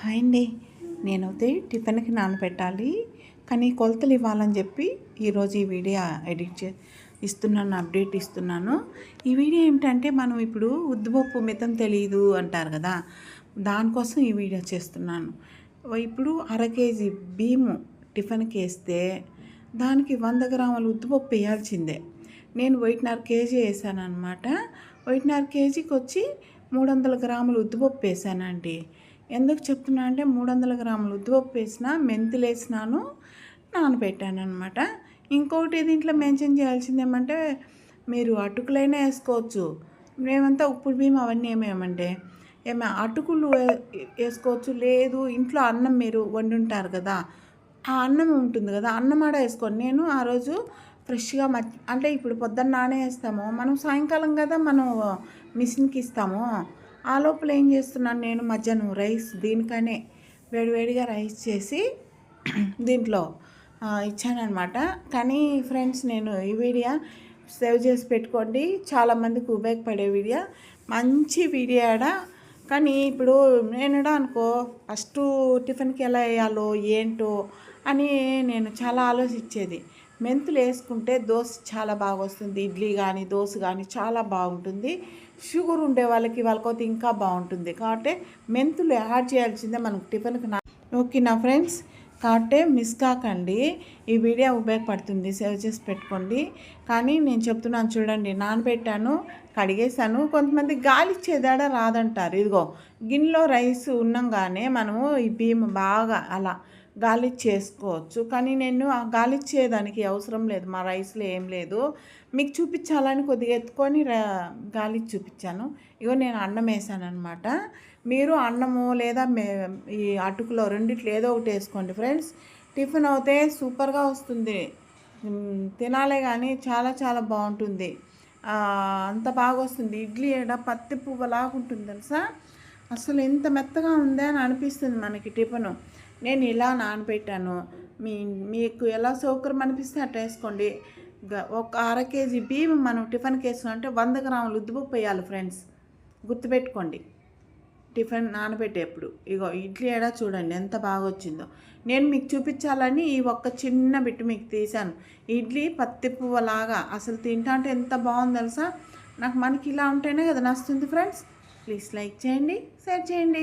Hi అండి. నేనైతే టిఫిన్కి నానబెట్టాలి, కానీ కొలతలు ఇవ్వాలని చెప్పి ఈరోజు ఈ వీడియో ఇస్తున్నాను, అప్డేట్ ఇస్తున్నాను. ఈ వీడియో ఏమిటంటే, మనం ఇప్పుడు ఉద్దిపప్పు మితం తెలియదు అంటారు కదా, దానికోసం ఈ వీడియో చేస్తున్నాను. ఇప్పుడు 1/2 కేజీ బియ్యము టిఫిన్కి వేస్తే దానికి 100 గ్రాముల ఉద్దిపప్పు వేయాల్సిందే. నేను 1.5 కేజీ వేసాను అనమాట. 1.5 కేజీకి వచ్చి 300 గ్రాములు ఉద్దిపప్పు వేసానండి. ఎందుకు చెప్తున్నా అంటే, 300 గ్రాములు ఉద్దిపప్పు వేసిన, మెంతులు వేసినాను, నానబెట్టాను అనమాట. ఇంకొకటి దీంట్లో మెన్షన్ చేయాల్సింది ఏమంటే, మీరు అటుకులైనా వేసుకోవచ్చు. మేమంతా ఉప్పుడు బియ్యం అవన్నీ ఏమేమంటే అటుకులు వేసుకోవచ్చు. లేదు ఇంట్లో అన్నం మీరు వండుంటారు కదా, ఆ అన్నం ఉంటుంది కదా, అన్నం ఆడ వేసుకోండి. నేను ఆ రోజు ఫ్రెష్గా అంటే ఇప్పుడు పొద్దున్న నానేస్తాము, మనం సాయంకాలం కదా మనం మిషన్కి ఇస్తాము. ఆ లోపల ఏం చేస్తున్నాను, నేను మధ్యాహ్నం రైస్ దీనికనే వేడివేడిగా రైస్ చేసి దీంట్లో ఇచ్చానమాట. కానీ ఫ్రెండ్స్, నేను ఈ వీడియో సేవ్ చేసి పెట్టుకోండి, చాలామందికి ఉపయోగపడే వీడియో, మంచి వీడియో ఆడ. కానీ ఇప్పుడు నేనుడా అనుకో, ఫస్ట్ టిఫిన్కి ఎలా వేయాలో ఏంటో అని నేను చాలా ఆలోచించేది. మెంతులు వేసుకుంటే దోశ చాలా బాగా వస్తుంది, ఇడ్లీ కానీ దోశ కానీ చాలా బాగుంటుంది. షుగర్ ఉండే వాళ్ళకైతే ఇంకా బాగుంటుంది. కాబట్టి మెంతులు యాడ్ చేయాల్సిందే మనకు టిఫిన్కి. ఓకేనా ఫ్రెండ్స్? కాబట్టి మిస్ కాకండి, ఈ వీడియో ఉపయోగపడుతుంది, సేవ్ చేసి పెట్టుకోండి. కానీ నేను చెప్తున్నాను చూడండి, నానబెట్టాను, కడిగేసాను. కొంతమంది గాలిచ్చేదాడ రాదంటారు. ఇదిగో గిన్నెలో రైస్ ఉన్నాగానే మనము ఈ బియ్యం బాగా అలా గాలిచ్చేసుకోవచ్చు. కానీ నేను ఆ గాలిచ్చేదానికి అవసరం లేదు, మా రైస్లో ఏం లేదు. మీకు చూపించాలని కొద్దిగా ఎత్తుకొని గాలిచ్చి చూపించాను. ఇగో నేను అన్నం వేసాను అనమాట. మీరు అన్నము లేదా ఈ అటుకులో రెండిట్లో ఏదో ఒకటి వేసుకోండి ఫ్రెండ్స్. టిఫిన్ అయితే సూపర్గా వస్తుంది, తినాలే కానీ చాలా చాలా బాగుంటుంది. అంత బాగా వస్తుంది. ఇడ్లీ ఏడ పత్తి పువ్వులాగా ఉంటుంది తెలుసా, అసలు ఎంత మెత్తగా ఉందే అని అనిపిస్తుంది మనకి టిఫిను. నేను ఇలా నానబెట్టాను, మీకు ఎలా సౌకర్యం అనిపిస్తే అట్లా వేసుకోండి. ఒక 1/2 కేజీ బియ్యం మనం టిఫిన్కి వేసుకుంటే 100 గ్రాములు ఉద్దిపప్పు వేయాలి ఫ్రెండ్స్, గుర్తుపెట్టుకోండి టిఫిన్ నానబెట్టేప్పుడు. ఇగో ఇడ్లీ ఏడా చూడండి ఎంత బాగా వచ్చిందో. నేను మీకు చూపించాలని ఈ ఒక్క చిన్న బిట్టు మీకు తీశాను. ఇడ్లీ పత్తి పువ్వులాగా అసలు తింటా అంటే ఎంత బాగుంది తెలుసా. మనకి ఇలా ఉంటేనే కదా నచ్చుతుంది ఫ్రెండ్స్. ప్లీజ్ లైక్ చేయండి, షేర్ చేయండి.